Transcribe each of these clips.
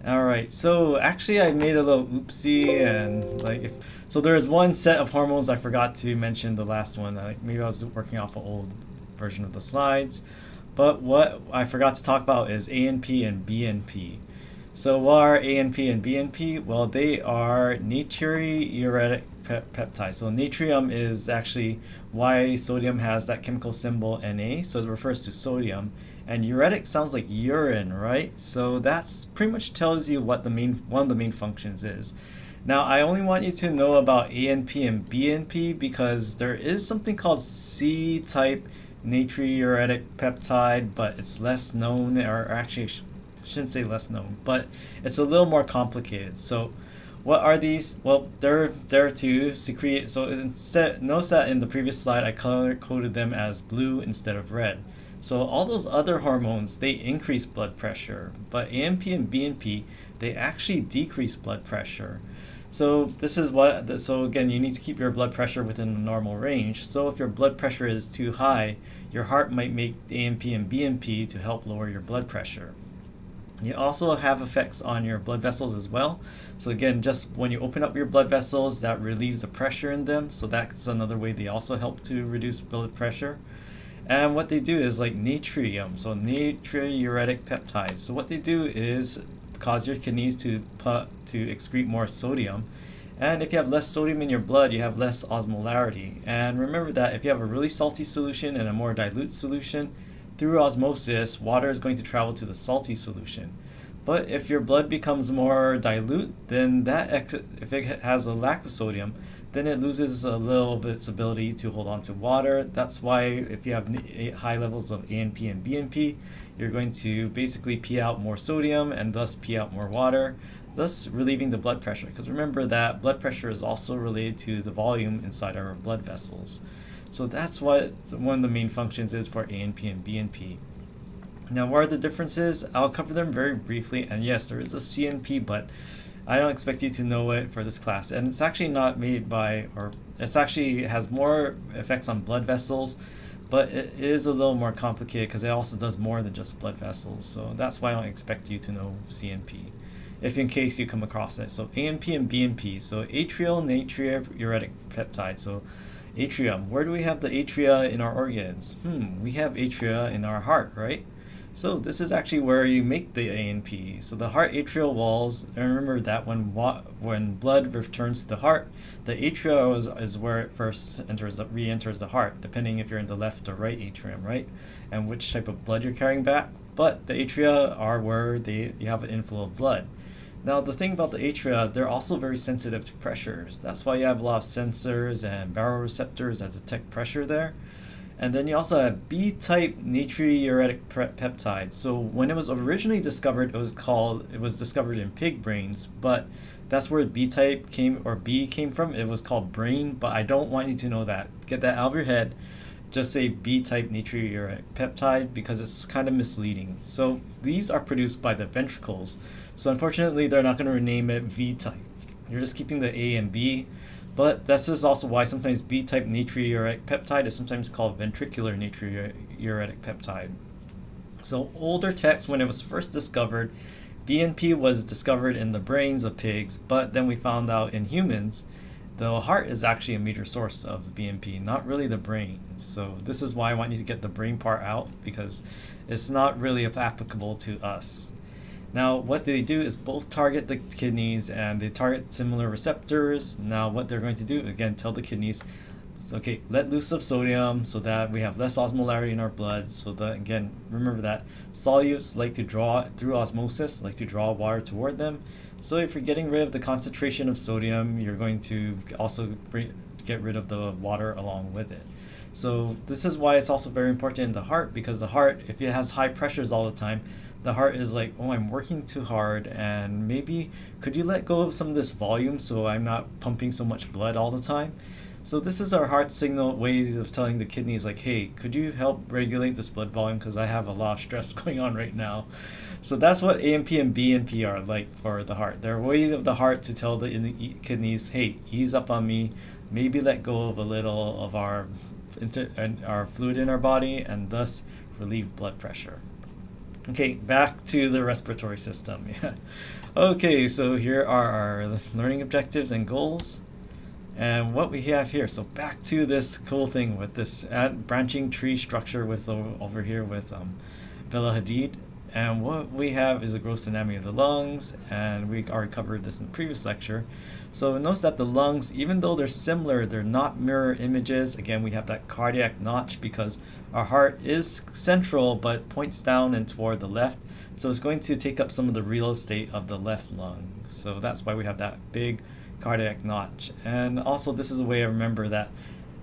Alright, so actually I made a little oopsie and so there's one set of hormones I forgot to mention the last one. Maybe I was working off an old version of the slides. But what I forgot to talk about is ANP and BNP. So what are ANP and BNP? Well, they are natriuretic peptides. So natrium is actually why sodium has that chemical symbol Na, so it refers to sodium. And uretic sounds like urine, right? So that's pretty much tells you what one of the main functions is. Now, I only want you to know about ANP and BNP because there is something called C-type natriuretic peptide, but it's less known, or actually I shouldn't say less known, but it's a little more complicated. So what are these? Well, they're there to secrete. So instead, notice that in the previous slide I color coded them as blue instead of red. So all those other hormones, they increase blood pressure, but ANP and BNP, they actually decrease blood pressure. So this is so again, you need to keep your blood pressure within the normal range. So if your blood pressure is too high, your heart might make ANP and BNP to help lower your blood pressure. You also have effects on your blood vessels as well. So again, just when you open up your blood vessels, that relieves the pressure in them. So that's another way they also help to reduce blood pressure. And what they do is like natrium, so natriuretic peptides. So what they do is cause your kidneys to excrete more sodium. And if you have less sodium in your blood, you have less osmolarity. And remember that if you have a really salty solution and a more dilute solution, through osmosis, water is going to travel to the salty solution. But if your blood becomes more dilute, then if it has a lack of sodium, then it loses a little bit its ability to hold on to water. That's why if you have high levels of ANP and BNP, you're going to basically pee out more sodium and thus pee out more water, thus relieving the blood pressure. Because remember that blood pressure is also related to the volume inside our blood vessels. So that's what one of the main functions is for ANP and BNP. Now, what are the differences? I'll cover them very briefly. And yes, there is a CNP, but I don't expect you to know it for this class. And it's actually not made by, or it's actually has more effects on blood vessels, but it is a little more complicated because it also does more than just blood vessels. So that's why I don't expect you to know CNP, if in case you come across it. So ANP and BNP, so atrial natriuretic peptide. So atrium, where do we have the atria in our organs? We have atria in our heart, right? So this is actually where you make the ANP. So the heart atrial walls, and remember that when blood returns to the heart, the atria is where it first re-enters the heart, depending if you're in the left or right atrium, right? And which type of blood you're carrying back. But the atria are where you have an inflow of blood. Now the thing about the atria, they're also very sensitive to pressures. That's why you have a lot of sensors and baroreceptors that detect pressure there. And then you also have B-type natriuretic peptide. So when it was originally discovered, it was discovered in pig brains, but that's where B-type came from. It was called brain, but I don't want you to know that. Get that out of your head. Just say B-type natriuretic peptide because it's kind of misleading. So these are produced by the ventricles. So unfortunately, they're not going to rename it V-type. You're just keeping the A and B. But this is also why sometimes B-type natriuretic peptide is sometimes called ventricular natriuretic peptide. So older texts, when it was first discovered, BNP was discovered in the brains of pigs, but then we found out in humans, the heart is actually a major source of BNP, not really the brain. So this is why I want you to get the brain part out, because it's not really applicable to us. Now, what they do is both target the kidneys and they target similar receptors. Now, what they're going to do, again, tell the kidneys, okay, let loose of sodium so that we have less osmolarity in our blood. So that, again, remember that solutes like to draw through osmosis, like to draw water toward them. So if you're getting rid of the concentration of sodium, you're going to also get rid of the water along with it. So this is why it's also very important in the heart, because the heart, if it has high pressures all the time, the heart is like, oh, I'm working too hard, and maybe could you let go of some of this volume so I'm not pumping so much blood all the time? So this is our heart signal ways of telling the kidneys like, hey, could you help regulate this blood volume because I have a lot of stress going on right now. So that's what ANP and BNP are like for the heart. They're ways of the heart to tell the kidneys, hey, ease up on me, maybe let go of a little of our fluid in our body and thus relieve blood pressure. Okay, back to the respiratory system. Okay, so here are our learning objectives and goals. And what we have here, so back to this cool thing with this branching tree structure with over here with Bella Hadid. And what we have is a gross anatomy of the lungs, and we already covered this in the previous lecture. So notice that the lungs, even though they're similar, they're not mirror images. Again, we have that cardiac notch because our heart is central but points down and toward the left. So it's going to take up some of the real estate of the left lung. So that's why we have that big cardiac notch. And also this is a way to remember that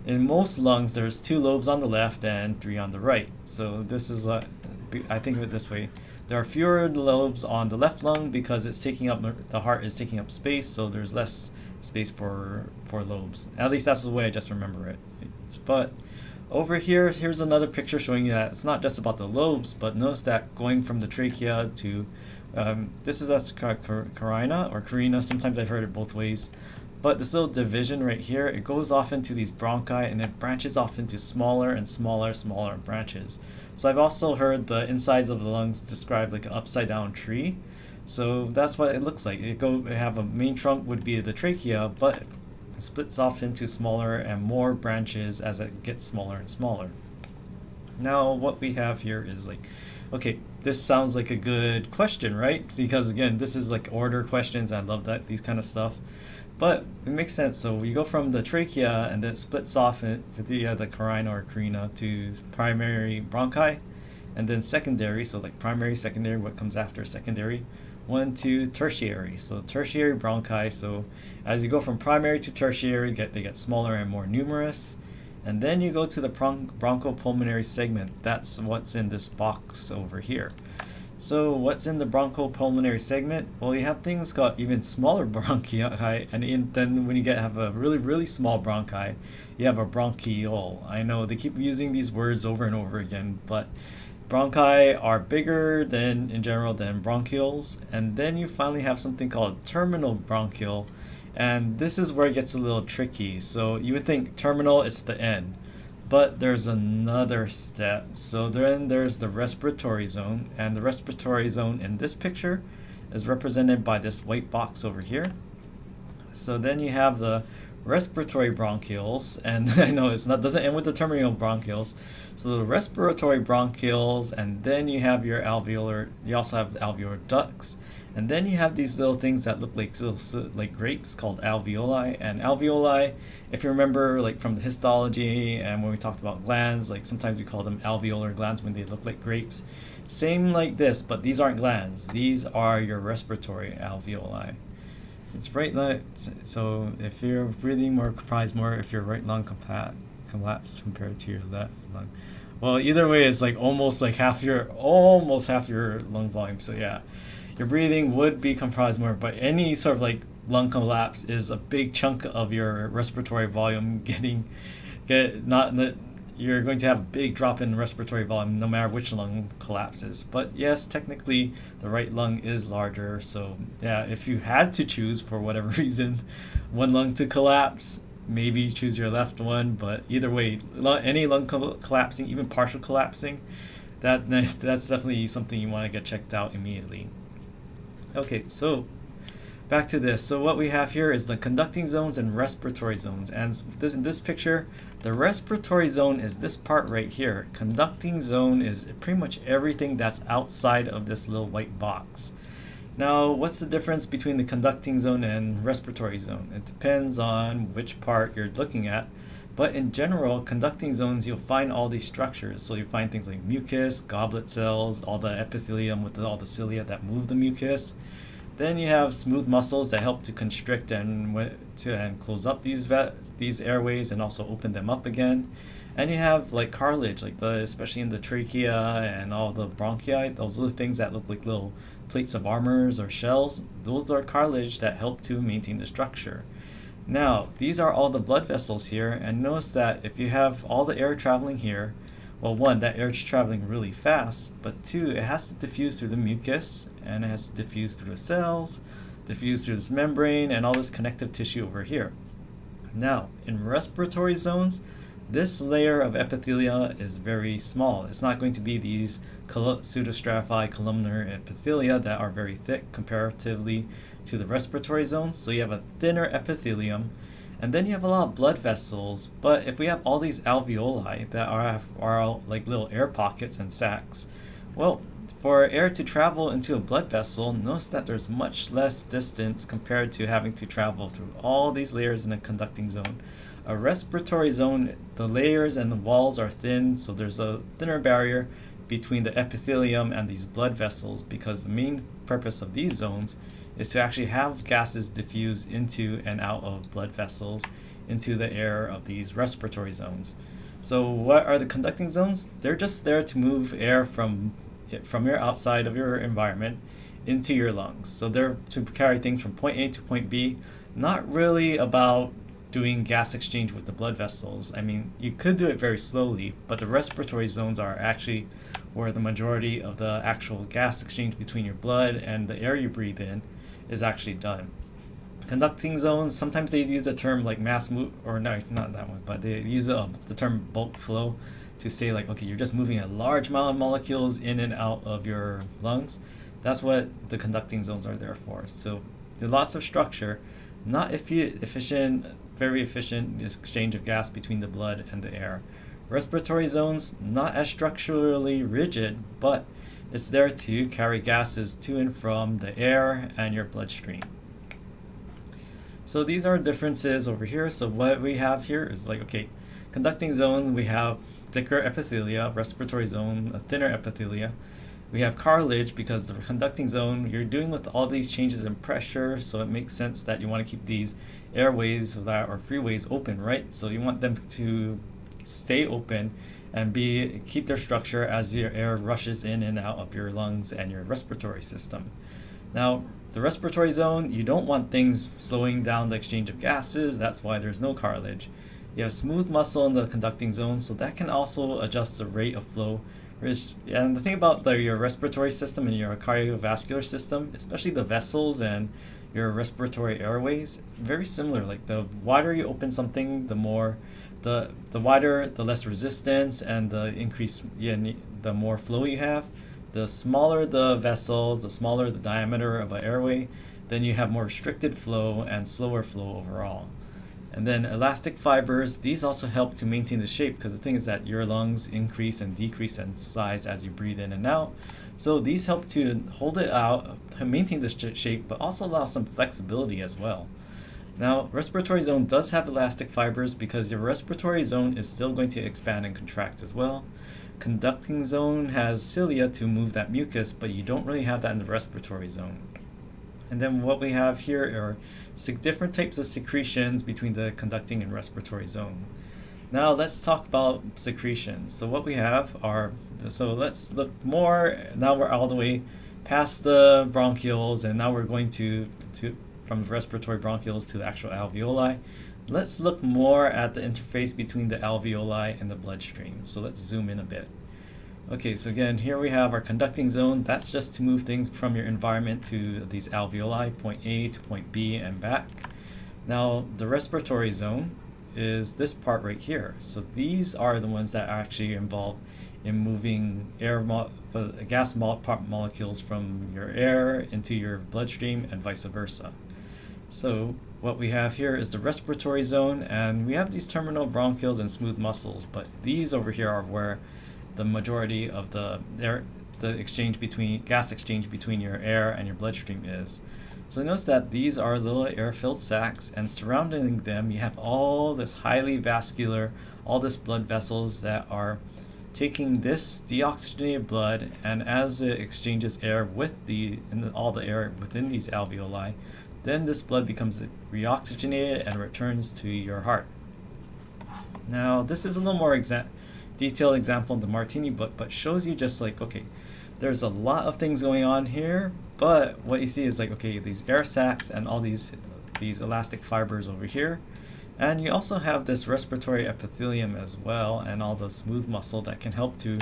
in most lungs there's 2 lobes on the left and 3 on the right. So this is what I think of it this way. There are fewer lobes on the left lung because it's taking up, the heart is taking up space, so there's less space for lobes. At least that's the way I just remember it. But over here, here's another picture showing you that it's not just about the lobes, but notice that going from the trachea to this is carina or carina. Sometimes I've heard it both ways. But this little division right here, it goes off into these bronchi and it branches off into smaller and smaller branches. So I've also heard the insides of the lungs described like an upside down tree. So that's what it looks like. It have a main trunk would be the trachea, but it splits off into smaller and more branches as it gets smaller and smaller. Now what we have here is like, okay, this sounds like a good question, right? Because again, this is like order questions. I love that, these kind of stuff. But it makes sense. So we go from the trachea and then it splits off with the carina or carina to primary bronchi, and then secondary. So like primary, secondary, what comes after secondary, 1 to tertiary. So tertiary bronchi. So as you go from primary to tertiary, they get smaller and more numerous. And then you go to the bronchopulmonary segment. That's what's in this box over here. So what's in the bronchopulmonary segment? Well, you have things called even smaller bronchi, and then when you have a really small bronchi, you have a bronchiole. I know they keep using these words over and over again, but bronchi are bigger in general than bronchioles. And then you finally have something called terminal bronchiole, and this is where it gets a little tricky. So you would think terminal is the end, but there's another step. So then there's the respiratory zone, and the respiratory zone in this picture is represented by this white box over here. So then you have the respiratory bronchioles, and I know doesn't end with the terminal bronchioles. So the respiratory bronchioles, and then you have your alveolar. You also have alveolar ducts, and then you have these little things that look like grapes called alveoli. And alveoli, if you remember, like from the histology and when we talked about glands, like sometimes we call them alveolar glands when they look like grapes. Same like this, but these aren't glands. These are your respiratory alveoli. It's right lung. So if you're breathing more, comprise more if your right lung collapsed compared to your left lung. Well, either way, it's like almost half your lung volume. So yeah, your breathing would be comprised more, but any sort of like lung collapse is a big chunk of your respiratory volume you're going to have a big drop in respiratory volume no matter which lung collapses. But yes, technically the right lung is larger. So yeah, if you had to choose for whatever reason one lung to collapse, maybe choose your left one. But either way, any lung collapsing, even partial collapsing, that's definitely something you want to get checked out immediately. Okay, so back to this. So what we have here is the conducting zones and respiratory zones. And in this picture, the respiratory zone is this part right here. Conducting zone is pretty much everything that's outside of this little white box. Now, what's the difference between the conducting zone and respiratory zone? It depends on which part you're looking at. But in general, conducting zones, you'll find all these structures. So you find things like mucus, goblet cells, all the epithelium with all the cilia that move the mucus. Then you have smooth muscles that help to constrict and close up these airways and also open them up again. And you have like cartilage, especially in the trachea and all the bronchi. Those little things that look like little plates of armors or shells. Those are cartilage that help to maintain the structure. Now, these are all the blood vessels here, and notice that if you have all the air traveling here, well, one, that air is traveling really fast, but two, it has to diffuse through the mucus, and it has to diffuse through the cells, diffuse through this membrane, and all this connective tissue over here. Now, in respiratory zones, this layer of epithelia is very small. It's not going to be these pseudostratified columnar epithelia that are very thick comparatively to the respiratory zone. So you have a thinner epithelium, and then you have a lot of blood vessels. But if we have all these alveoli that are like little air pockets and sacs, well, for air to travel into a blood vessel, notice that there's much less distance compared to having to travel through all these layers in a conducting zone. A respiratory zone, the layers and the walls are thin, so there's a thinner barrier between the epithelium and these blood vessels, because the main purpose of these zones is to actually have gases diffuse into and out of blood vessels into the air of these respiratory zones. So what are the conducting zones? They're just there to move air from your outside of your environment into your lungs. So they're to carry things from point A to point B, not really about doing gas exchange with the blood vessels. I mean, you could do it very slowly, but the respiratory zones are actually where the majority of the actual gas exchange between your blood and the air you breathe in is actually done. Conducting zones, sometimes they use the term like or no, not that one, but they use the term bulk flow to say like, okay, you're just moving a large amount of molecules in and out of your lungs. That's what the conducting zones are there for. So there's lots of structure, not very efficient exchange of gas between the blood and the air. Respiratory zones, not as structurally rigid, but it's there to carry gases to and from the air and your bloodstream. So these are differences over here. So what we have here is like, okay, conducting zones, we have thicker epithelia, respiratory zone, a thinner epithelia. We have cartilage because the conducting zone, you're doing with all these changes in pressure, so it makes sense that you want to keep these airways or freeways open, right? So you want them to stay open and keep their structure as your air rushes in and out of your lungs and your respiratory system. Now, the respiratory zone, you don't want things slowing down the exchange of gases. That's why there's no cartilage. You have smooth muscle in the conducting zone, so that can also adjust the rate of flow. And the thing about your respiratory system and your cardiovascular system, especially the vessels and your respiratory airways, very similar. Like the wider you open something, the wider, the less resistance and the more flow you have. The smaller the vessel, the smaller the diameter of an airway, then you have more restricted flow and slower flow overall. And then elastic fibers, these also help to maintain the shape, because the thing is that your lungs increase and decrease in size as you breathe in and out. So these help to hold it out, to maintain the shape, but also allow some flexibility as well. Now, respiratory zone does have elastic fibers because your respiratory zone is still going to expand and contract as well. Conducting zone has cilia to move that mucus, but you don't really have that in the respiratory zone. And then what we have here are different types of secretions between the conducting and respiratory zone. Now let's talk about secretions. So what we have let's look more, now we're all the way past the bronchioles, and now we're going to from the respiratory bronchioles to the actual alveoli. Let's look more at the interface between the alveoli and the bloodstream. So let's zoom in a bit. Okay, so again, here we have our conducting zone. That's just to move things from your environment to these alveoli, point A to point B and back. Now, the respiratory zone is this part right here. So these are the ones that are actually involved in moving gas molecules from your air into your bloodstream and vice versa. So what we have here is the respiratory zone, and we have these terminal bronchioles and smooth muscles, but these over here are where the majority of the gas exchange between your air and your bloodstream is. So notice that these are little air-filled sacs, and surrounding them you have all this highly vascular, all this blood vessels that are taking this deoxygenated blood, and as it exchanges air with all the air within these alveoli, then this blood becomes reoxygenated and returns to your heart. Now this is a little more detailed example in the Martini book, but shows you just like, okay, there's a lot of things going on here, but what you see is like, okay, these air sacs and all these elastic fibers over here, and you also have this respiratory epithelium as well, and all the smooth muscle that can help to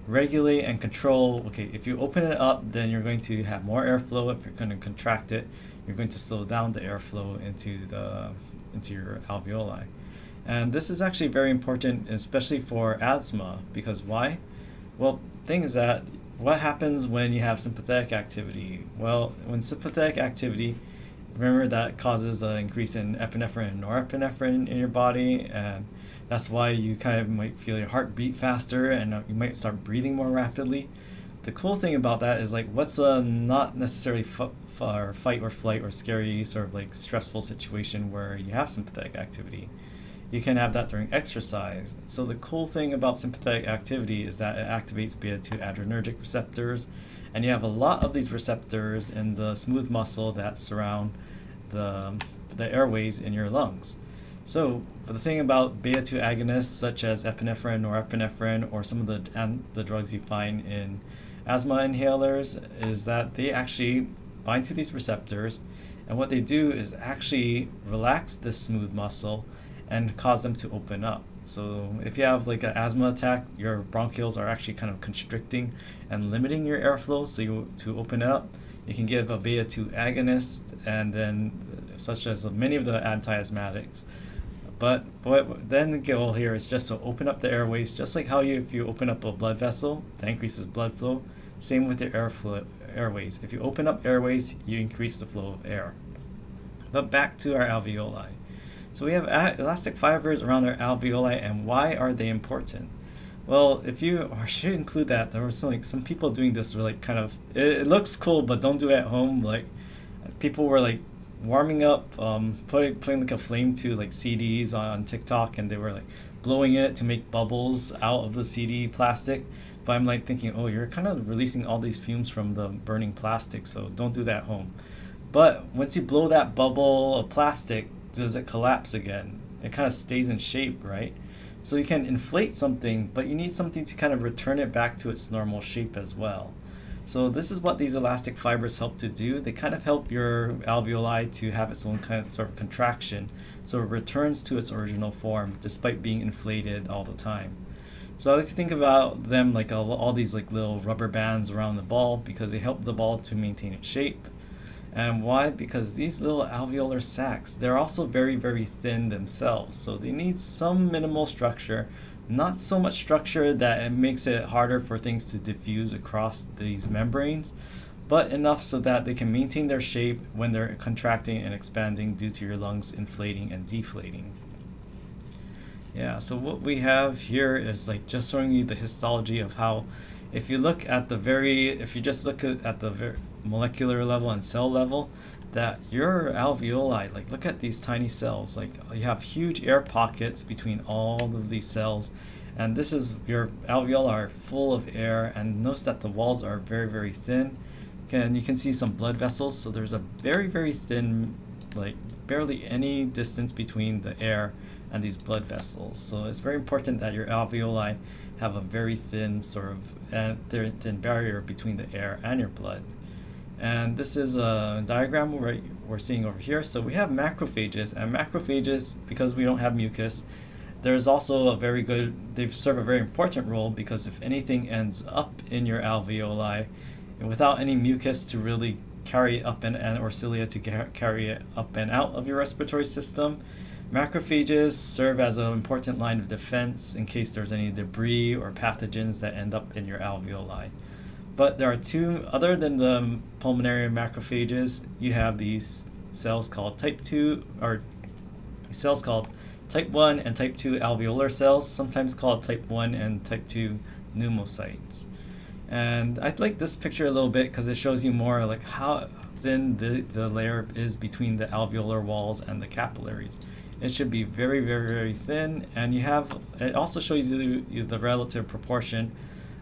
regulate and control. Okay, if you open it up, then you're going to have more airflow. If you're going to contract it, you're going to slow down the airflow into your alveoli. And this is actually very important, especially for asthma, because why? Well, thing is that what happens when you have sympathetic activity? Well, when sympathetic activity, remember that causes an increase in epinephrine and norepinephrine in your body, and that's why you kind of might feel your heart beat faster and you might start breathing more rapidly. The cool thing about that is like what's a not necessarily fight or flight or scary sort of like stressful situation where you have sympathetic activity. You can have that during exercise. So the cool thing about sympathetic activity is that it activates beta-2 adrenergic receptors, and you have a lot of these receptors in the smooth muscle that surround the airways in your lungs. So the thing about beta-2 agonists such as epinephrine, norepinephrine, or some of the drugs you find in asthma inhalers is that they actually bind to these receptors, and what they do is actually relax this smooth muscle and cause them to open up. So if you have like an asthma attack, your bronchioles are actually kind of constricting and limiting your airflow. So to open it up, you can give a beta-2 agonist, and then such as many of the anti-asthmatics. But then the goal here is just to open up the airways, just like how if you open up a blood vessel, that increases blood flow. Same with your airways. If you open up airways, you increase the flow of air. But back to our alveoli. So we have elastic fibers around our alveoli, and why are they important? Well, I should include that there were some people doing this were like kind of, it looks cool, but don't do it at home. Like people were like warming up, putting like a flame to like CDs on TikTok, and they were like blowing it to make bubbles out of the CD plastic. But I'm like thinking, oh, you're kind of releasing all these fumes from the burning plastic, so don't do that at home. But once you blow that bubble of plastic, does it collapse again? It kind of stays in shape, right? So you can inflate something, but you need something to kind of return it back to its normal shape as well. So this is what these elastic fibers help to do. They kind of help your alveoli to have its own kind of sort of contraction, so it returns to its original form despite being inflated all the time. So I like to think about them like all these like little rubber bands around the ball, because they help the ball to maintain its shape. And why? Because these little alveolar sacs, they're also very, very thin themselves. So they need some minimal structure, not so much structure that it makes it harder for things to diffuse across these membranes, but enough so that they can maintain their shape when they're contracting and expanding due to your lungs inflating and deflating. Yeah, so what we have here is like just showing you the histology of how, if you just look at the very molecular level and cell level, that your alveoli, like look at these tiny cells, like you have huge air pockets between all of these cells, and this is your alveoli are full of air, and notice that the walls are very, very thin, and you can see some blood vessels, so there's a very, very thin, like barely any distance between the air and these blood vessels. So it's very important that your alveoli have a very thin sort of thin barrier between the air and your blood. And this is a diagram we're seeing over here. So we have macrophages, and macrophages, because we don't have mucus, there's also they serve a very important role, because if anything ends up in your alveoli, without any mucus to really carry it up or cilia to carry it up and out of your respiratory system, macrophages serve as an important line of defense in case there's any debris or pathogens that end up in your alveoli. But there are two, other than the pulmonary macrophages, you have these cells called type 1 and type 2 alveolar cells, sometimes called type 1 and type 2 pneumocytes. And I like this picture a little bit because it shows you more like how thin the layer is between the alveolar walls and the capillaries. It should be very, very, very thin, and it also shows you the relative proportion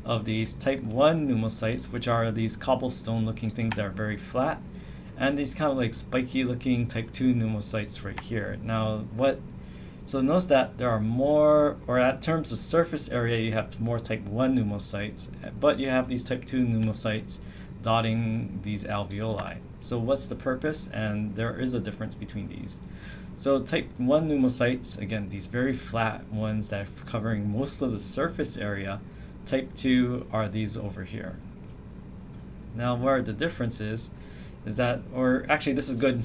of these type 1 pneumocytes, which are these cobblestone looking things that are very flat, and these kind of like spiky looking type 2 pneumocytes right here. So notice that there are more, or at terms of surface area, you have more type 1 pneumocytes, but you have these type 2 pneumocytes dotting these alveoli. So what's the purpose? And there is a difference between these. So type 1 pneumocytes, again, these very flat ones that are covering most of the surface area. Type 2 are these over here. Now where the difference is that, or actually this is good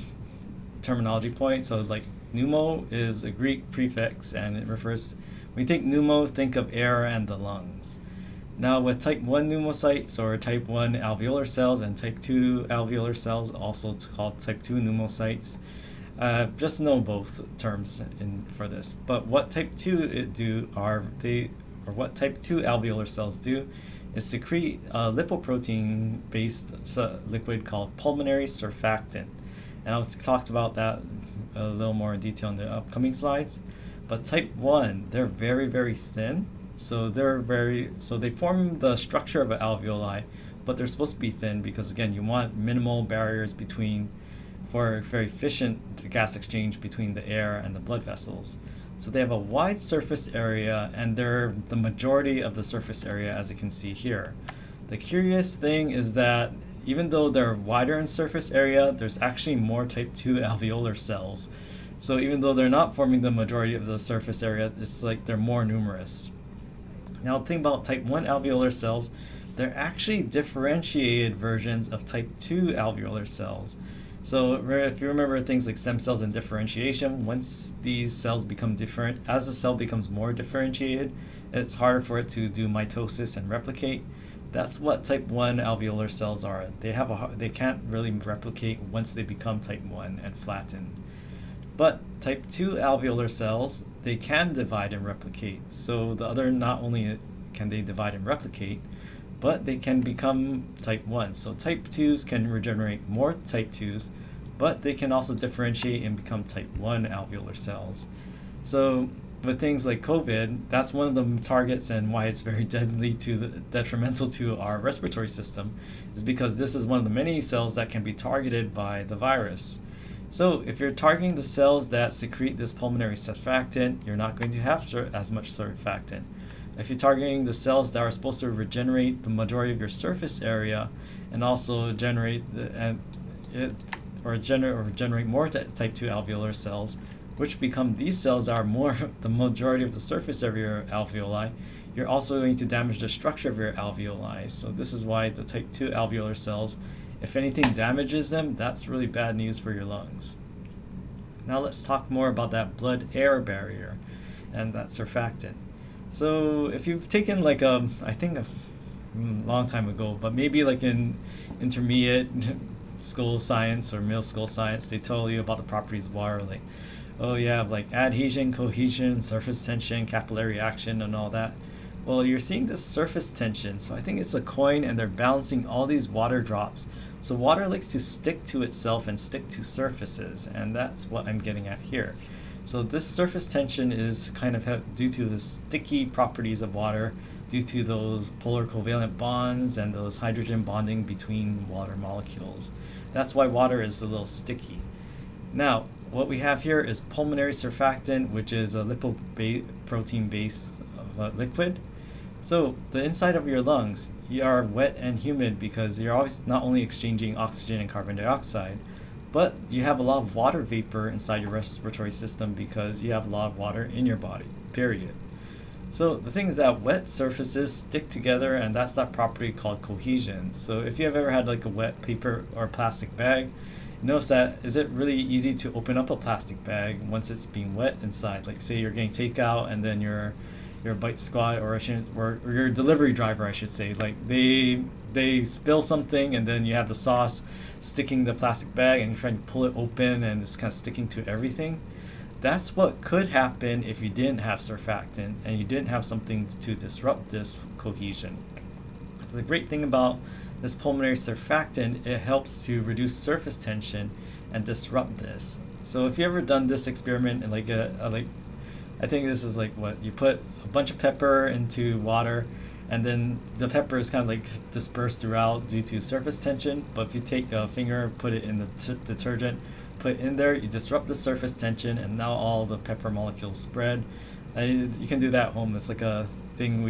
terminology point. So like pneumo is a Greek prefix, and it refers, when you think pneumo, think of air and the lungs. Now with type 1 pneumocytes, or type 1 alveolar cells, and type 2 alveolar cells, also called type 2 pneumocytes, just know both terms for this. But what type 2 what type 2 alveolar cells do is secrete a lipoprotein-based liquid called pulmonary surfactant. And I'll talk about that a little more in detail in the upcoming slides. But type 1, they're very, very thin. So they form the structure of an alveoli, but they're supposed to be thin because, again, you want minimal barriers for very efficient gas exchange between the air and the blood vessels. So they have a wide surface area, and they're the majority of the surface area, as you can see here. The curious thing is that even though they're wider in surface area, there's actually more type 2 alveolar cells. So even though they're not forming the majority of the surface area, it's like they're more numerous. Now the thing about type 1 alveolar cells, they're actually differentiated versions of type 2 alveolar cells. So if you remember things like stem cells and differentiation, once these cells become different, as the cell becomes more differentiated, it's harder for it to do mitosis and replicate. That's what type 1 alveolar cells are. They can't really replicate once they become type 1 and flatten. But type 2 alveolar cells, they can divide and replicate. So not only can they divide and replicate, but they can become type 1. So type 2s can regenerate more type 2s, but they can also differentiate and become type 1 alveolar cells. So with things like COVID, that's one of the targets, and why it's very detrimental to our respiratory system, is because this is one of the many cells that can be targeted by the virus. So if you're targeting the cells that secrete this pulmonary surfactant, you're not going to have as much surfactant. If you're targeting the cells that are supposed to regenerate the majority of your surface area and also generate more type 2 alveolar cells, which become these cells that are more the majority of the surface area of your alveoli, you're also going to damage the structure of your alveoli. So this is why the type 2 alveolar cells, if anything damages them, that's really bad news for your lungs. Now let's talk more about that blood-air barrier and that surfactant. So if you've taken I think a long time ago, but maybe like in intermediate school science or middle school science, they tell you about the properties of water, like, oh, you have like adhesion, cohesion, surface tension, capillary action, and all that. Well, you're seeing this surface tension, so I think it's a coin, and they're balancing all these water drops. So water likes to stick to itself and stick to surfaces, and that's what I'm getting at here. So this surface tension is kind of due to the sticky properties of water, due to those polar covalent bonds and those hydrogen bonding between water molecules. That's why water is a little sticky. Now, what we have here is pulmonary surfactant, which is a lipoprotein-based liquid. So the inside of your lungs, you are wet and humid because you're always not only exchanging oxygen and carbon dioxide, but you have a lot of water vapor inside your respiratory system because you have a lot of water in your body, period. So the thing is that wet surfaces stick together, and that's that property called cohesion. So if you have ever had like a wet paper or plastic bag, notice that is it really easy to open up a plastic bag once it's being wet inside? Like say you're getting takeout, and then your bite squad or your delivery driver, I should say, like they spill something, and then you have the sauce sticking the plastic bag, and you're trying to pull it open, and it's kind of sticking to everything. That's what could happen if you didn't have surfactant and you didn't have something to disrupt this cohesion. So the great thing about this pulmonary surfactant, it helps to reduce surface tension and disrupt this. So if you ever done this experiment, and I think this is like what you put a bunch of pepper into water, and then the pepper is kind of like dispersed throughout due to surface tension. But if you take a finger, put it in the detergent, put it in there, you disrupt the surface tension, and now all the pepper molecules spread. You can do that at home. It's like a thing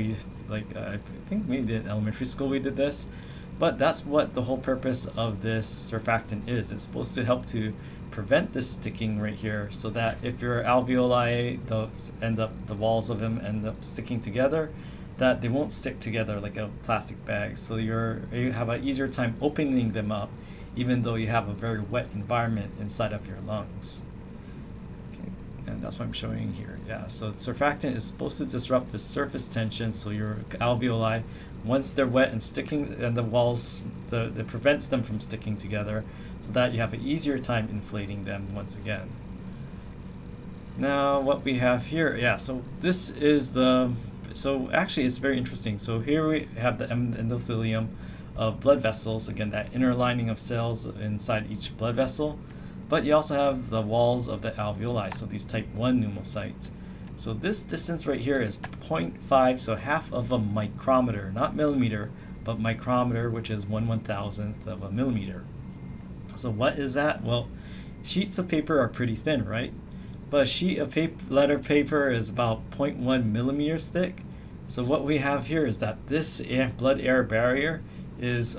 I think maybe in elementary school we did this. But that's what the whole purpose of this surfactant is. It's supposed to help to prevent this sticking right here, so that if your alveoli, the walls of them end up sticking together, that they won't stick together like a plastic bag. So you have an easier time opening them up, even though you have a very wet environment inside of your lungs. Okay, and that's what I'm showing here. Yeah, so surfactant is supposed to disrupt the surface tension, so your alveoli, once they're wet and sticking, and the walls, it prevents them from sticking together, so that you have an easier time inflating them once again. Now what we have here, yeah, so this is so actually it's very interesting. So here we have the endothelium of blood vessels, again that inner lining of cells inside each blood vessel, but you also have the walls of the alveoli, so these type 1 pneumocytes. So this distance right here is 0.5, so half of a micrometer, not millimeter, but micrometer, which is 1/1000th of a millimeter. So what is that? Well, sheets of paper are pretty thin, right? But a sheet of letter paper is about 0.1 millimeters thick. So what we have here is that this blood-air barrier is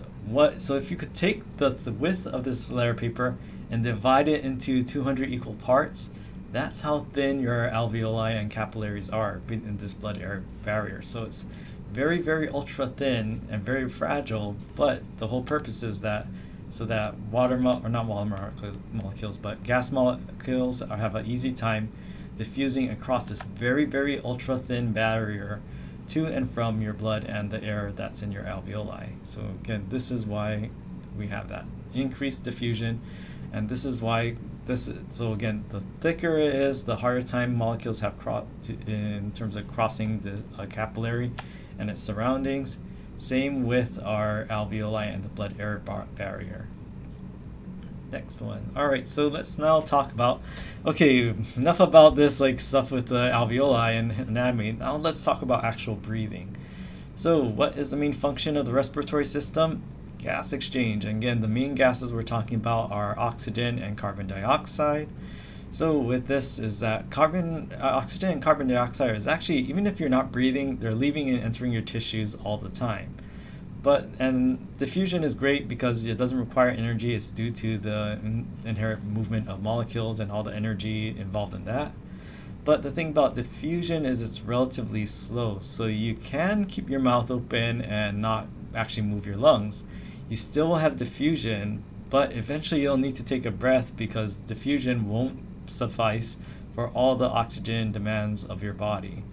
so if you could take the width of this letter paper and divide it into 200 equal parts, that's how thin your alveoli and capillaries are in this blood-air barrier. So it's very, very ultra thin and very fragile, but the whole purpose is that so that not water molecules, but gas molecules have an easy time diffusing across this very, very ultra thin barrier to and from your blood and the air that's in your alveoli. So again, this is why we have that increased diffusion, and this is why so again, the thicker it is, the harder time molecules have in terms of crossing the capillary and its surroundings. Same with our alveoli and the blood-air barrier. Next one. All right, so let's now talk about, okay, enough about this like stuff with the alveoli and anatomy. Now let's talk about actual breathing. So what is the main function of the respiratory system? Gas exchange. And again, the main gases we're talking about are oxygen and carbon dioxide. So with this is that oxygen and carbon dioxide is actually, even if you're not breathing, they're leaving and entering your tissues all the time. And diffusion is great because it doesn't require energy. It's due to the inherent movement of molecules and all the energy involved in that. But the thing about diffusion is it's relatively slow. So you can keep your mouth open and not actually move your lungs. You still will have diffusion, but eventually you'll need to take a breath because diffusion won't suffice for all the oxygen demands of your body.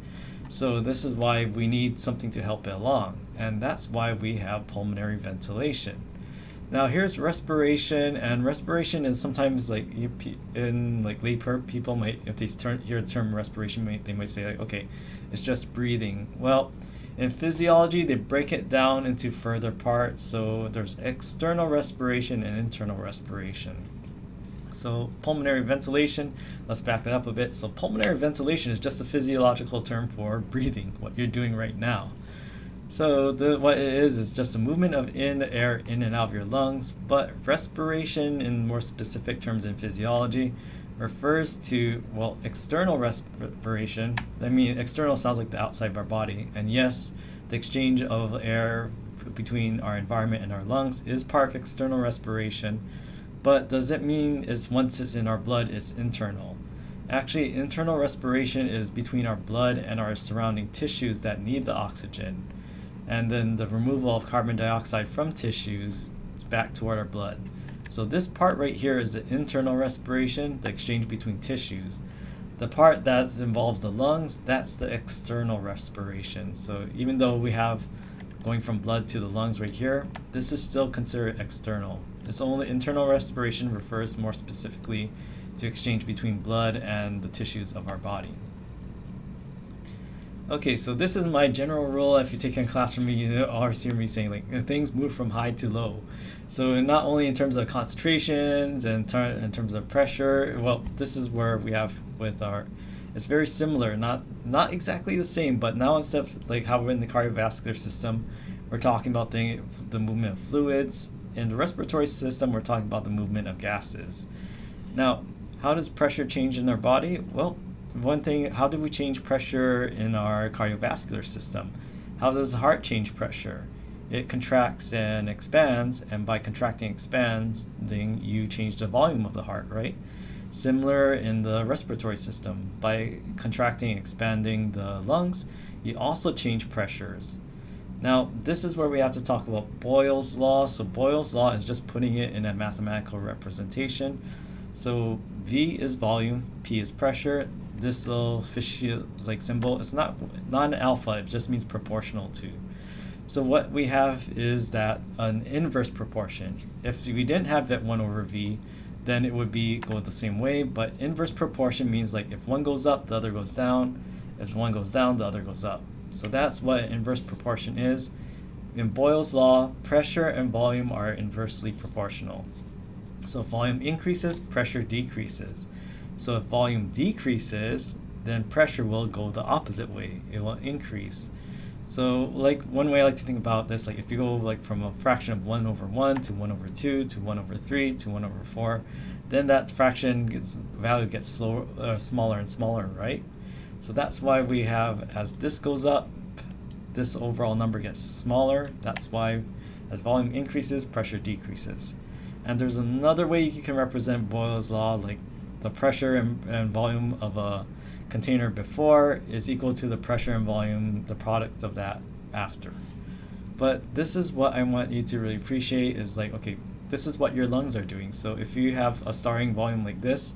So this is why we need something to help it along, and that's why we have pulmonary ventilation. Now here's respiration, and respiration is sometimes like in like lay people might, if they hear the term respiration, they might say like, okay, it's just breathing. Well, in physiology, they break it down into further parts. So there's external respiration and internal respiration. So pulmonary ventilation, let's back that up a bit. So pulmonary ventilation is just a physiological term for breathing, what you're doing right now. So what it is just a movement of air in and out of your lungs, but respiration in more specific terms in physiology refers to, well, external respiration. I mean, external sounds like the outside of our body, and yes, the exchange of air between our environment and our lungs is part of external respiration, but does it mean once it's in our blood, it's internal? Actually, internal respiration is between our blood and our surrounding tissues that need the oxygen, and then the removal of carbon dioxide from tissues back toward our blood. So this part right here is the internal respiration, the exchange between tissues. The part that involves the lungs, that's the external respiration. So even though we have going from blood to the lungs right here, this is still considered external. It's only internal respiration refers more specifically to exchange between blood and the tissues of our body. Okay, so this is my general rule. If you take in class from me, you always hear me saying like things move from high to low. So not only in terms of concentrations and in terms of pressure, well, this is where we have with it's very similar, not exactly the same, but now instead of like how we're in the cardiovascular system, we're talking about the movement of fluids. In the respiratory system, we're talking about the movement of gases. Now, how does pressure change in our body? Well, one thing, how do we change pressure in our cardiovascular system? How does the heart change pressure? It contracts and expands, and by contracting and expanding, you change the volume of the heart, right? Similar in the respiratory system. By contracting and expanding the lungs, you also change pressures. Now, this is where we have to talk about Boyle's law. So Boyle's law is just putting it in a mathematical representation. So V is volume, P is pressure. This little fishy like symbol, it's not an alpha, it just means proportional to. So what we have is that an inverse proportion. If we didn't have that 1 over V, then it would go the same way, but inverse proportion means like if one goes up, the other goes down. If one goes down, the other goes up. So that's what inverse proportion is. In Boyle's law, pressure and volume are inversely proportional. So if volume increases, pressure decreases. So if volume decreases, then pressure will go the opposite way. It will increase. So like one way I like to think about this, like if you go like from a fraction of 1 over 1 to 1 over 2 to 1 over 3 to 1 over 4, then that value gets smaller and smaller, right? So that's why we have, as this goes up, this overall number gets smaller. That's why as volume increases, pressure decreases. And there's another way you can represent Boyle's law, like the pressure and volume of a container before is equal to the pressure and volume, the product of that after. But this is what I want you to really appreciate is like, okay, this is what your lungs are doing. So if you have a starting volume like this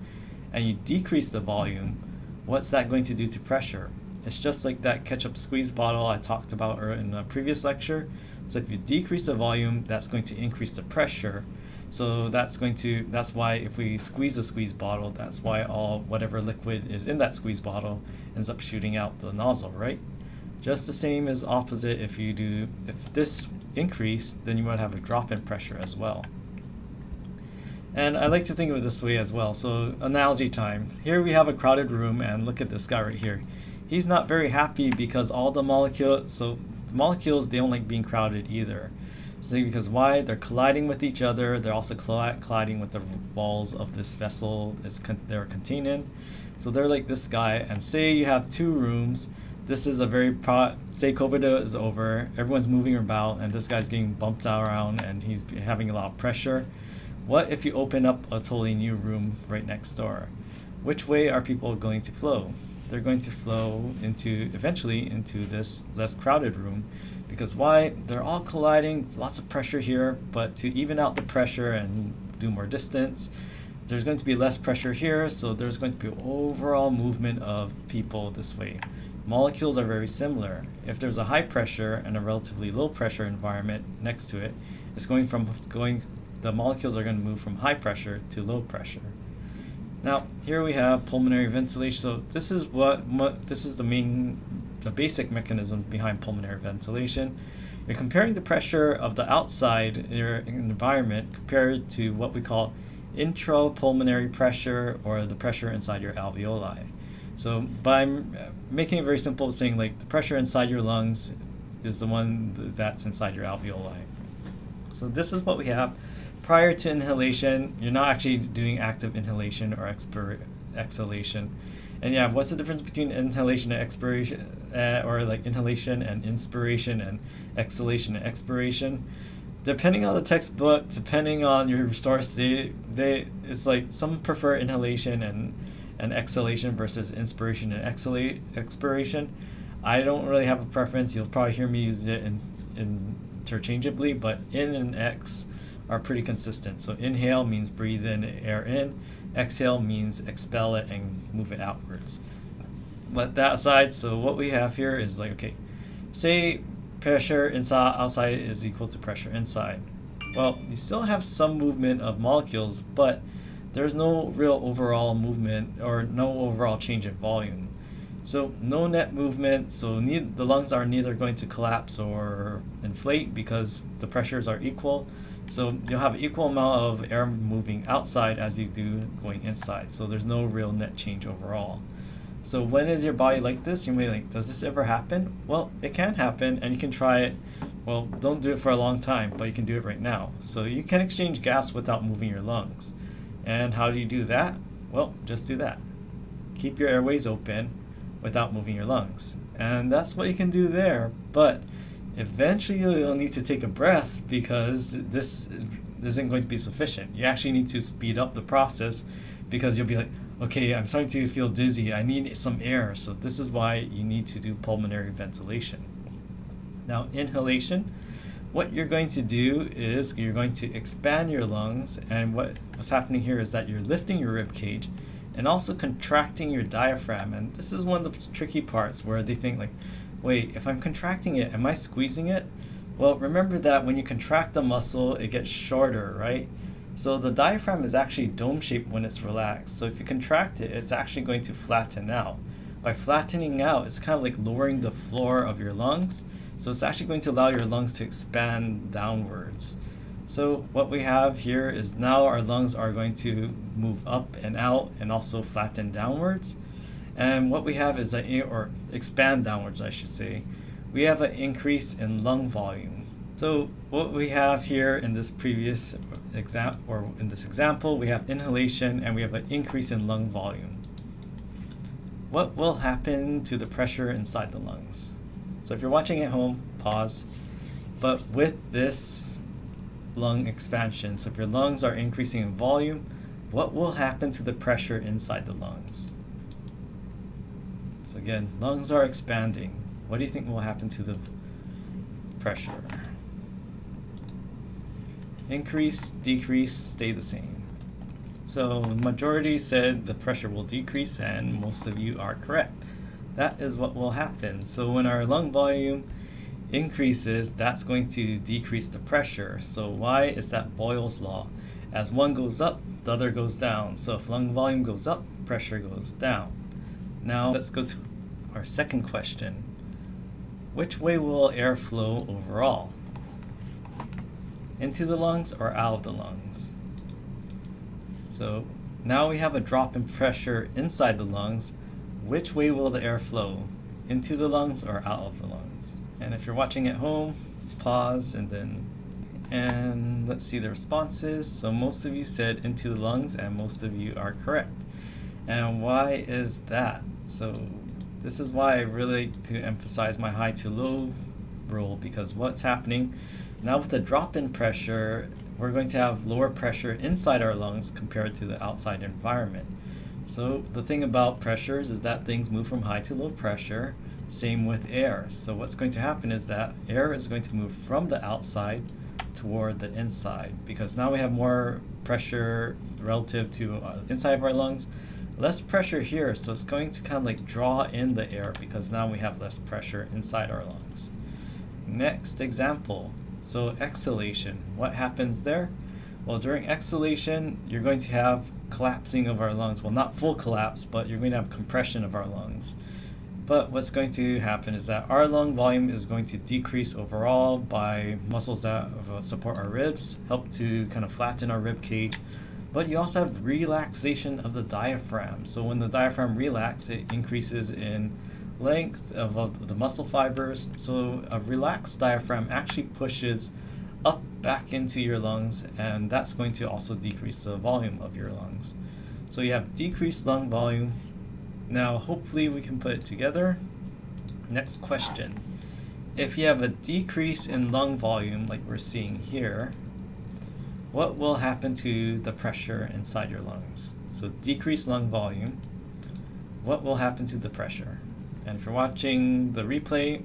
and you decrease the volume, what's that going to do to pressure? It's just like that ketchup squeeze bottle I talked about in the previous lecture. So if you decrease the volume, that's going to increase the pressure. So that's why if we squeeze a squeeze bottle, that's why whatever liquid is in that squeeze bottle ends up shooting out the nozzle, right? Just the same as opposite, if this increase, then you might have a drop in pressure as well. And I like to think of it this way as well. So analogy time. Here we have a crowded room, and look at this guy right here. He's not very happy because all the molecules, they don't like being crowded either. So because why? They're colliding with each other. They're also colliding with the walls of this vessel they're contained in. So they're like this guy, and say you have 2 rooms. This is say COVID is over, everyone's moving about, and this guy's getting bumped around, and he's having a lot of pressure. What if you open up a totally new room right next door? Which way are people going to flow? They're going to flow eventually into this less crowded room. Because why? They're all colliding, there's lots of pressure here, but to even out the pressure and do more distance, there's going to be less pressure here, so there's going to be overall movement of people this way. Molecules are very similar. If there's a high pressure and a relatively low pressure environment next to it, the molecules are going to move from high pressure to low pressure. Now, here we have pulmonary ventilation. So this is the basic mechanisms behind pulmonary ventilation. You're comparing the pressure of the outside environment compared to what we call intrapulmonary pressure, or the pressure inside your alveoli. So by making it very simple, saying like the pressure inside your lungs is the one that's inside your alveoli. So this is what we have. Prior to inhalation, you're not actually doing active inhalation or exhalation. And yeah, what's the difference between inhalation and expiration, or like inhalation and inspiration, and exhalation and expiration? Depending on the textbook, depending on your source, it's like some prefer inhalation and exhalation versus inspiration and expiration. I don't really have a preference. You'll probably hear me use it interchangeably, but in and ex are pretty consistent. So inhale means breathe in air in, exhale means expel it and move it outwards. But that aside, so what we have here is like, okay, say pressure outside is equal to pressure inside. Well, you still have some movement of molecules, but there's no real overall movement or no overall change in volume. So no net movement, so the lungs are neither going to collapse or inflate because the pressures are equal. So you'll have equal amount of air moving outside as you do going inside. So there's no real net change overall. So when is your body like this? You may be like, does this ever happen? Well, it can happen, and you can try it. Well, don't do it for a long time, but you can do it right now. So you can exchange gas without moving your lungs. And how do you do that? Well, just do that. Keep your airways open without moving your lungs. And that's what you can do there. But eventually you'll need to take a breath because this isn't going to be sufficient. You actually need to speed up the process because you'll be like, okay, I'm starting to feel dizzy, I need some air. So this is why you need to do pulmonary ventilation. Now, inhalation, what you're going to do is you're going to expand your lungs, and what's happening here is that you're lifting your rib cage and also contracting your diaphragm. And this is one of the tricky parts where they think like, wait, if I'm contracting it, am I squeezing it? Well, remember that when you contract a muscle, it gets shorter, right? So the diaphragm is actually dome-shaped when it's relaxed. So if you contract it, it's actually going to flatten out. By flattening out, it's kind of like lowering the floor of your lungs. So it's actually going to allow your lungs to expand downwards. So what we have here is now our lungs are going to move up and out and also flatten downwards. And what we have is or expand downwards, I should say. We have an increase in lung volume. So what we have here in this previous example, we have inhalation and we have an increase in lung volume. What will happen to the pressure inside the lungs? So if you're watching at home, pause. But with this lung expansion, so if your lungs are increasing in volume, what will happen to the pressure inside the lungs? So again, lungs are expanding. What do you think will happen to the pressure? Increase, decrease, stay the same. So the majority said the pressure will decrease, and most of you are correct. That is what will happen. So when our lung volume increases, that's going to decrease the pressure. So why is that Boyle's law? As one goes up, the other goes down. So if lung volume goes up, pressure goes down. Now let's go to our second question. Which way will air flow overall? Into the lungs or out of the lungs? So now we have a drop in pressure inside the lungs. Which way will the air flow? Into the lungs or out of the lungs? And if you're watching at home, pause and let's see the responses. So most of you said into the lungs, and most of you are correct. And why is that? So this is why I really like to emphasize my high to low rule, because what's happening now with the drop in pressure, we're going to have lower pressure inside our lungs compared to the outside environment. So the thing about pressures is that things move from high to low pressure, same with air. So what's going to happen is that air is going to move from the outside toward the inside, because now we have more pressure relative to inside of our lungs, less pressure here, so it's going to kind of like draw in the air because now we have less pressure inside our lungs. Next example. So exhalation, what happens there? Well, during exhalation, you're going to have collapsing of our lungs. Well, not full collapse, but you're going to have compression of our lungs. But what's going to happen is that our lung volume is going to decrease overall by muscles that support our ribs, help to kind of flatten our rib cage. But you also have relaxation of the diaphragm. So when the diaphragm relaxes, it increases in length of the muscle fibers. So a relaxed diaphragm actually pushes up back into your lungs, and that's going to also decrease the volume of your lungs. So you have decreased lung volume. Now hopefully we can put it together. Next question. If you have a decrease in lung volume like we're seeing here, what will happen to the pressure inside your lungs? So decreased lung volume, what will happen to the pressure? And if you're watching the replay,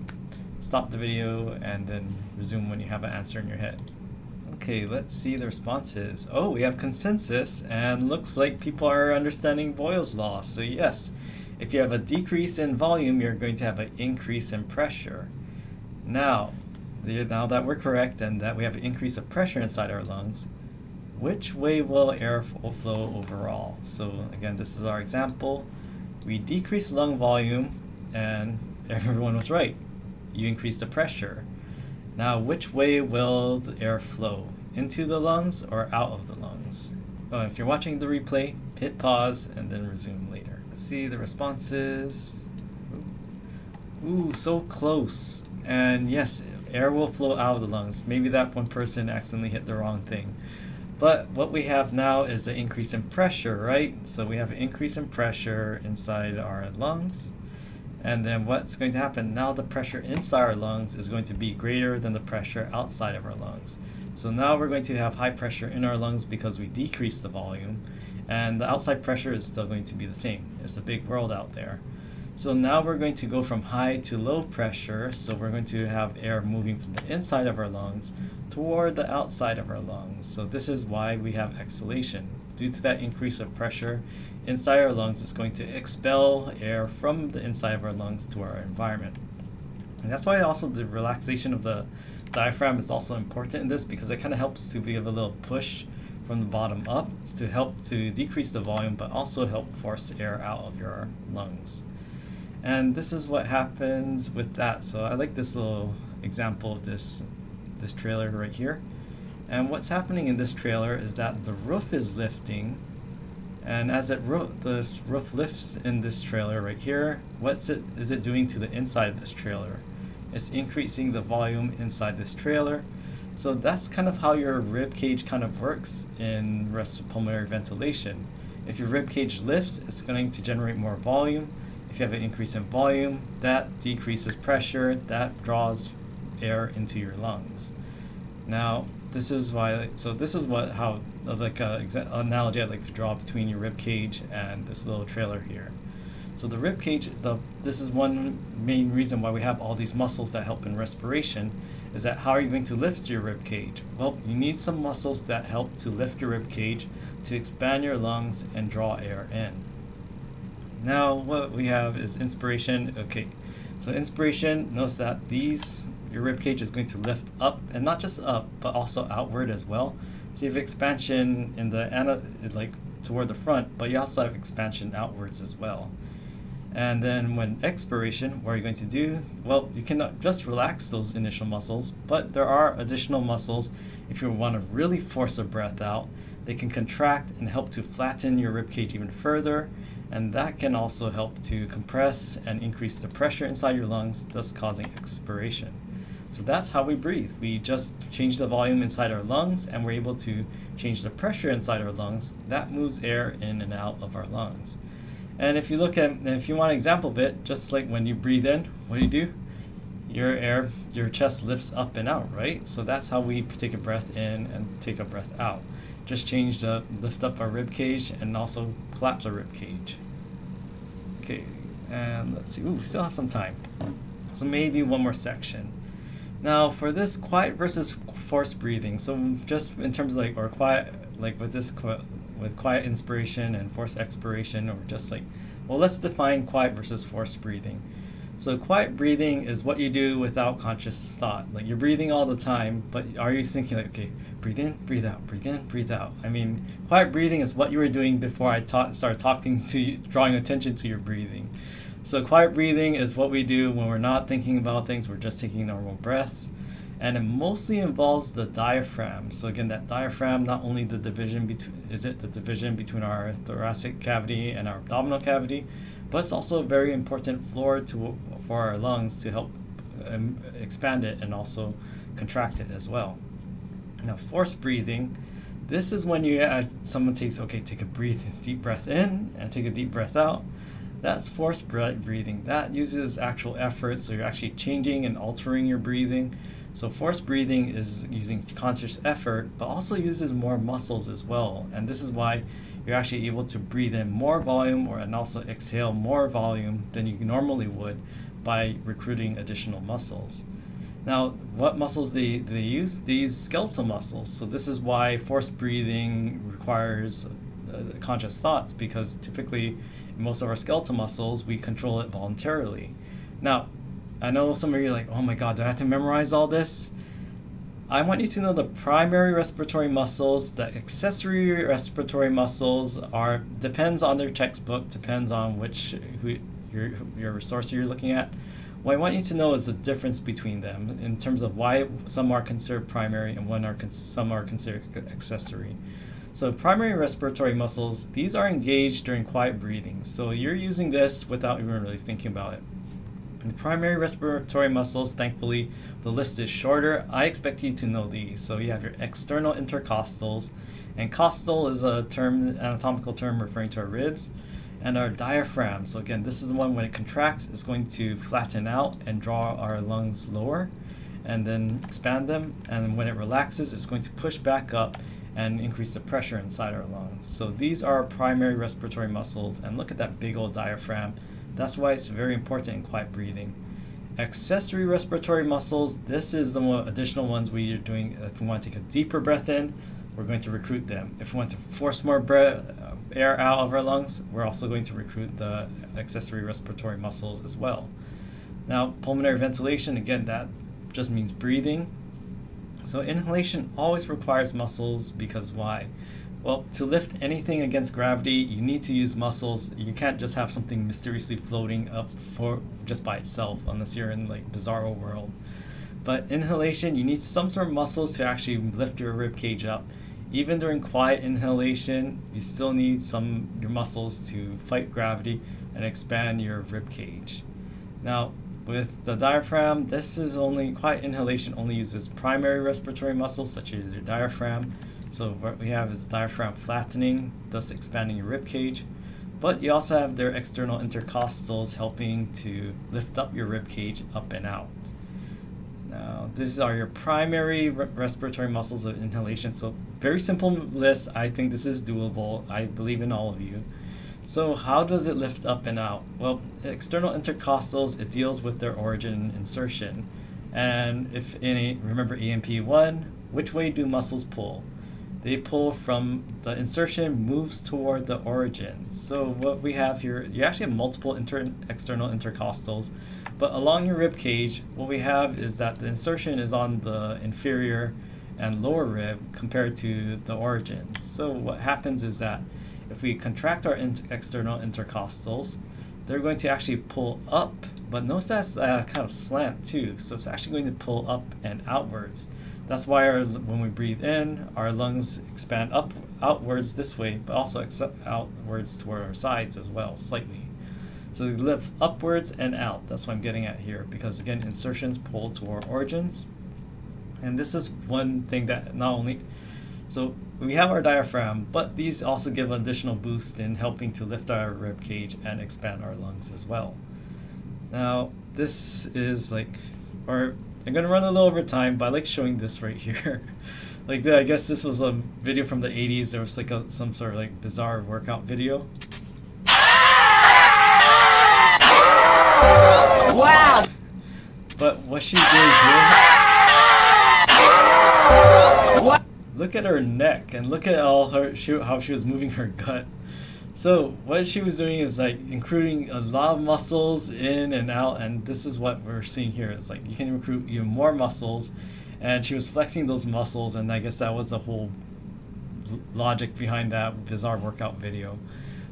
stop the video and then resume when you have an answer in your head. Okay, let's see the responses. Oh, we have consensus, and looks like people are understanding Boyle's law. So yes, if you have a decrease in volume, you're going to have an increase in pressure. Now that we're correct and that we have an increase of pressure inside our lungs, which way will air flow overall? So again, this is our example. We decrease lung volume, and everyone was right. You increase the pressure. Now, which way will the air flow? Into the lungs or out of the lungs? Oh, if you're watching the replay, hit pause and then resume later. Let's see the responses. Ooh, so close. And yes, air will flow out of the lungs. Maybe that one person accidentally hit the wrong thing. But what we have now is an increase in pressure, right? So we have an increase in pressure inside our lungs. And then what's going to happen? Now the pressure inside our lungs is going to be greater than the pressure outside of our lungs. So now we're going to have high pressure in our lungs because we decrease the volume, and the outside pressure is still going to be the same. It's a big world out there. So now we're going to go from high to low pressure, so we're going to have air moving from the inside of our lungs toward the outside of our lungs. So this is why we have exhalation. Due to that increase of pressure inside our lungs, it's going to expel air from the inside of our lungs to our environment. And that's why also the relaxation of the diaphragm is also important in this, because it kind of helps to give a little push from the bottom up to help to decrease the volume, but also help force air out of your lungs. And this is what happens with that. So I like this little example of this trailer right here. And what's happening in this trailer is that the roof is lifting, and as this roof lifts in this trailer right here, is it doing to the inside of this trailer? It's increasing the volume inside this trailer. So that's kind of how your rib cage kind of works in pulmonary ventilation. If your rib cage lifts, it's going to generate more volume. If you have an increase in volume, that decreases pressure, that draws air into your lungs. Now, this is why. So this is how analogy I'd like to draw between your rib cage and this little trailer here. So the rib cage, this is one main reason why we have all these muscles that help in respiration. Is that how are you going to lift your rib cage? Well, you need some muscles that help to lift your rib cage, to expand your lungs and draw air in. Now what we have is inspiration. Okay, so inspiration, notice that your rib cage is going to lift up, and not just up, but also outward as well. So you have expansion in the toward the front, but you also have expansion outwards as well. And then when expiration, what are you going to do? Well, you cannot just relax those initial muscles, but there are additional muscles. If you want to really force a breath out, they can contract and help to flatten your rib cage even further, and that can also help to compress and increase the pressure inside your lungs, thus causing expiration. So that's how we breathe. We just change the volume inside our lungs, and we're able to change the pressure inside our lungs. That moves air in and out of our lungs. And if you want an example bit, just like when you breathe in, what do? Your chest lifts up and out, right? So that's how we take a breath in and take a breath out. Just lift up our rib cage and also collapse our rib cage. Okay, and let's see. We still have some time. So maybe one more section. Now for this quiet versus forced breathing, so just in terms of with quiet inspiration and forced expiration, or just let's define quiet versus forced breathing. So quiet breathing is what you do without conscious thought. Like you're breathing all the time, but are you thinking okay, breathe in, breathe out, breathe in, breathe out? I mean, quiet breathing is what you were doing before I started talking to you, drawing attention to your breathing. So quiet breathing is what we do when we're not thinking about things, we're just taking normal breaths. And it mostly involves the diaphragm. So again, that diaphragm, not only the division between our thoracic cavity and our abdominal cavity, but it's also a very important floor for our lungs to help expand it and also contract it as well. Now, forced breathing, this is when someone take a deep breath in and take a deep breath out. That's forced breathing. That uses actual effort, so you're actually changing and altering your breathing. So forced breathing is using conscious effort, but also uses more muscles as well. And this is why you're actually able to breathe in more volume and also exhale more volume than you normally would by recruiting additional muscles. Now, what muscles they use? They use skeletal muscles. So this is why forced breathing requires conscious thoughts, because typically in most of our skeletal muscles, we control it voluntarily. Now, I know some of you are like, oh my God, do I have to memorize all this? I want you to know the primary respiratory muscles, the accessory respiratory muscles depends on their textbook, depends on your resource you're looking at. What I want you to know is the difference between them in terms of why some are considered primary and some are considered accessory. So primary respiratory muscles, these are engaged during quiet breathing. So you're using this without even really thinking about it. And primary respiratory muscles, thankfully, the list is shorter. I expect you to know these. So you have your external intercostals, and costal is an anatomical term referring to our ribs. and our diaphragm. So again, this is the one when it contracts, it's going to flatten out and draw our lungs lower and then expand them. And when it relaxes, it's going to push back up and increase the pressure inside our lungs. So these are our primary respiratory muscles, and look at that big old diaphragm. That's why it's very important in quiet breathing. Accessory respiratory muscles, this is the additional ones we are doing. If we want to take a deeper breath in, we're going to recruit them. If we want to force more air out of our lungs, we're also going to recruit the accessory respiratory muscles as well. Now, pulmonary ventilation, again, that just means breathing. So inhalation always requires muscles, because why? Well, to lift anything against gravity, you need to use muscles. You can't just have something mysteriously floating up for just by itself, unless you're in like bizarro world. But inhalation, you need some sort of muscles to actually lift your rib cage up. Even during quiet inhalation, you still need your muscles to fight gravity and expand your rib cage. Now, with the diaphragm, quiet inhalation only uses primary respiratory muscles such as your diaphragm. So what we have is diaphragm flattening, thus expanding your rib cage. But you also have their external intercostals helping to lift up your rib cage up and out. Now, these are your primary respiratory muscles of inhalation. So very simple list. I think this is doable. I believe in all of you. So how does it lift up and out? Well, external intercostals, it deals with their origin and insertion. And remember EMP1, which way do muscles pull? They pull from the insertion moves toward the origin. So what we have here, you actually have multiple external intercostals, but along your rib cage, what we have is that the insertion is on the inferior and lower rib compared to the origin. So what happens is that if we contract our external intercostals, they're going to actually pull up, but notice that's kind of slant too. So it's actually going to pull up and outwards. That's why when we breathe in, our lungs expand outwards this way, but also outwards toward our sides as well, slightly. So they lift upwards and out. That's what I'm getting at here, because again, insertions pull toward origins. And this is one thing that so we have our diaphragm, but these also give an additional boost in helping to lift our rib cage and expand our lungs as well. Now, this is I'm going to run a little over time, but I like showing this right here. I guess this was a video from the 80s. There was some sort of bizarre workout video. Wow! But what she's doing here... What? Look at her neck, and look at how she was moving her gut. So what she was doing is including a lot of muscles in and out, and this is what we're seeing here. It's you can recruit even more muscles, and she was flexing those muscles, and I guess that was the whole logic behind that bizarre workout video.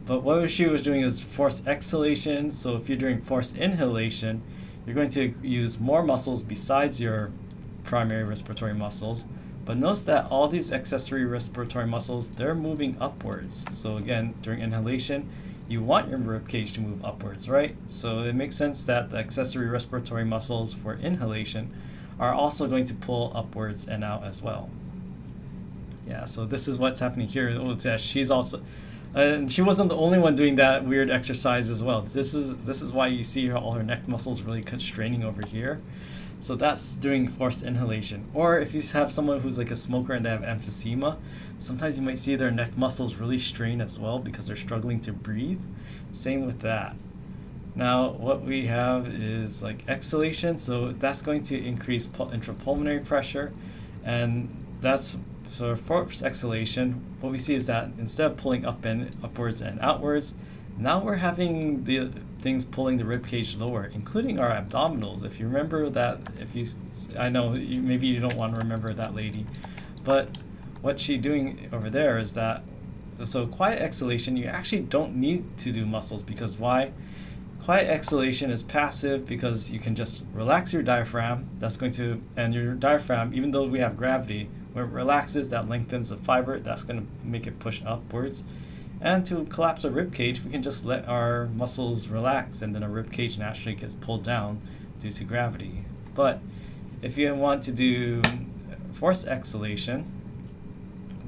But what she was doing is forced exhalation. So if you're doing forced inhalation, you're going to use more muscles besides your primary respiratory muscles. But notice that all these accessory respiratory muscles, they're moving upwards. So again, during inhalation, you want your rib cage to move upwards, right? So it makes sense that the accessory respiratory muscles for inhalation are also going to pull upwards and out as well. Yeah, so this is what's happening here. She's also, and she wasn't the only one doing that weird exercise as well. This is why you see all her neck muscles really constraining over here. So that's doing forced inhalation. Or if you have someone who's a smoker and they have emphysema, sometimes you might see their neck muscles really strain as well because they're struggling to breathe. Same with that. Now what we have is exhalation, so that's going to increase intrapulmonary pressure, and that's so forced exhalation. What we see is that instead of pulling upwards and outwards, now we're having the things pulling the rib cage lower, including our abdominals. If you remember that, I know maybe you don't want to remember that lady, but what she's doing over there is that, so quiet exhalation, you actually don't need to do muscles, because why? Quiet exhalation is passive because you can just relax your diaphragm. And your diaphragm, even though we have gravity, when it relaxes, that lengthens the fiber, that's going to make it push upwards. And to collapse a rib cage, we can just let our muscles relax, and then a rib cage naturally gets pulled down due to gravity. But if you want to do forced exhalation,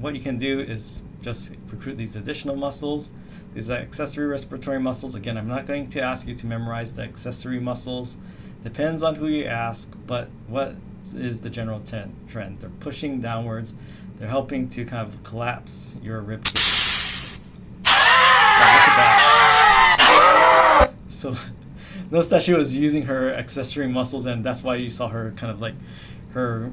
what you can do is just recruit these additional muscles. These are accessory respiratory muscles. Again, I'm not going to ask you to memorize the accessory muscles. Depends on who you ask, but what is the general trend? They're pushing downwards. They're helping to kind of collapse your rib cage. Look at that. So notice that she was using her accessory muscles, and that's why you saw her kind of like her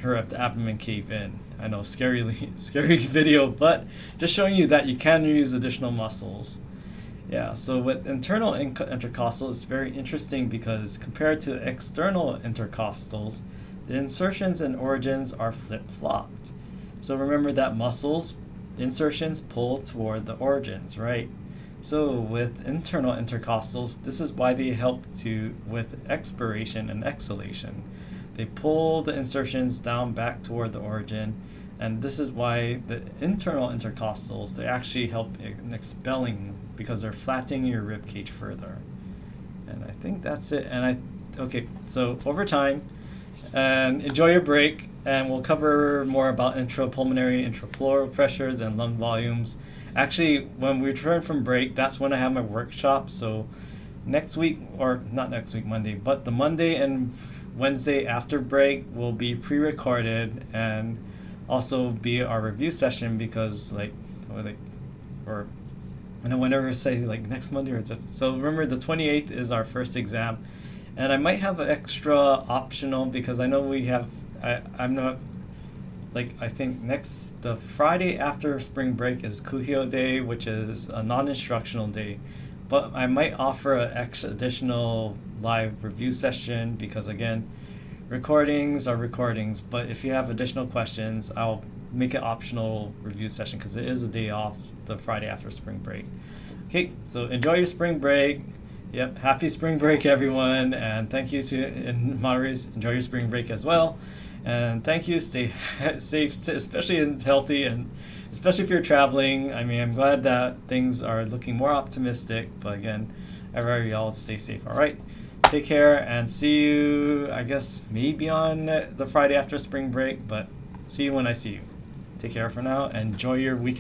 abdomen cave in. I know, scary video, but just showing you that you can use additional muscles. Yeah, so with internal intercostal, it's very interesting because compared to external intercostals, the insertions and origins are flip-flopped. So remember that muscles, insertions pull toward the origins, right? So with internal intercostals, this is why they help with expiration and exhalation. They pull the insertions down back toward the origin, and this is why the internal intercostals, they actually help in expelling because they're flattening your rib cage further. And I think that's it. Okay, so over time, and enjoy your break, and we'll cover more about intrapulmonary, intrapleural pressures, and lung volumes. Actually, when we return from break, that's when I have my workshop. So next week, or not next week, Monday, but the Monday and Wednesday after break will be pre-recorded and also be our review session because or whenever I say like next Monday or so remember the 28th is our first exam, and I might have an extra optional because I know we have I'm not like I think the Friday after spring break is Kuhyo Day, which is a non-instructional day, but I might offer an additional live review session because again, recordings are recordings, but if you have additional questions, I'll make an optional review session because it is a day off the Friday after spring break. Okay, so enjoy your spring break. Yep, happy spring break everyone, and thank you in Monterey, enjoy your spring break as well. And thank you, stay safe, especially and healthy, and especially if you're traveling. I mean, I'm glad that things are looking more optimistic, but again, everybody else stay safe, all right? Take care and see you, I guess, maybe on the Friday after spring break, but see you when I see you. Take care for now and enjoy your weekend.